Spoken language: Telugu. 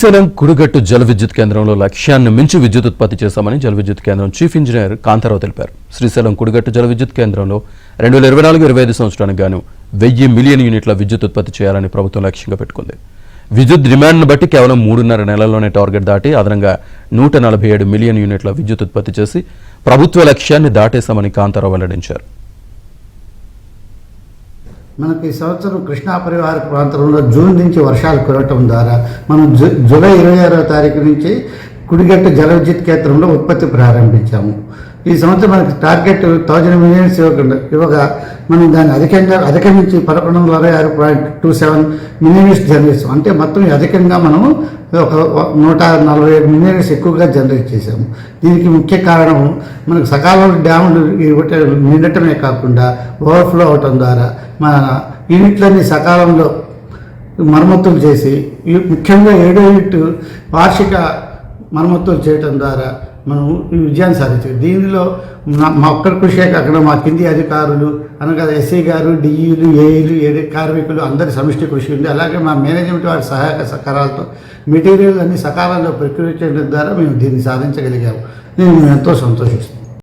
శ్రీశైలం కుడిగట్టు జల విద్యుత్ కేంద్రంలో లక్ష్యాన్ని మించి విద్యుత్ ఉత్పత్తి చేశామని జల విద్యుత్ కేంద్రం చీఫ్ ఇంజనీర్ కాంతారావు తెలిపారు. శ్రీశైలం కుడిగట్టు జల విద్యుత్ కేంద్రంలో 2024-25 సంవత్సరానికి గాను 1000 మిలియన్ యూనిట్ల విద్యుత్ ఉత్పత్తి చేయాలని ప్రభుత్వం లక్ష్యంగా పెట్టుకుంది. విద్యుత్ డిమాండ్ను బట్టి కేవలం 3.5 నెలల్లోనే టార్గెట్ దాటి అదనంగా 147 మిలియన్ యూనిట్ల విద్యుత్ ఉత్పత్తి చేసి ప్రభుత్వ లక్ష్యాన్ని దాటేశామని కాంతారావు వెల్లడించారు. మనకి ఈ సంవత్సరం కృష్ణా పరివాహక ప్రాంతంలో జూన్ నుంచి వర్షాలు కురవటం ద్వారా మనం జూలై 26వ తారీఖు నుంచి కుడిగట్టు జల విద్యుత్ కేంద్రంలో ఉత్పత్తి ప్రారంభించాము. ఈ సంవత్సరం మనకి టార్గెట్ 1000 మిలియన్స్ ఇవ్వగా మనం దాన్ని అధిగమించి 1126.27 మిలియన్స్ జనరేట్ చేసాం. అంటే మొత్తం అధికంగా మనము ఒక 147 మిలియన్స్ ఎక్కువగా జనరేట్ చేసాము. దీనికి ముఖ్య కారణం మనకు సకాలంలో డ్యాములు నిండటమే కాకుండా ఓవర్ఫ్లో అవటం ద్వారా మన యూనిట్లన్నీ సకాలంలో మరమ్మతులు చేసి ముఖ్యంగా 7వ యూనిట్ వార్షిక మరమ్మతులు చేయటం ద్వారా మనం ఈ విజయాన్ని సాధించాం. దీనిలో మా ఒక్కరి కృషే కాకుండా మా కింది అధికారులు అనగా ఎస్ఐ గారు, డిఈలు, ఏఈలు, కార్మికులు అందరి సమిష్టి కృషి ఉంది. అలాగే మా మేనేజ్మెంట్ వారి సహాయక సహకారాలతో మెటీరియల్ అన్ని సకాలంలో ప్రక్రియ చేయడం ద్వారా మేము దీన్ని సాధించగలిగాము. నేను ఎంతో సంతోషిస్తున్నాను.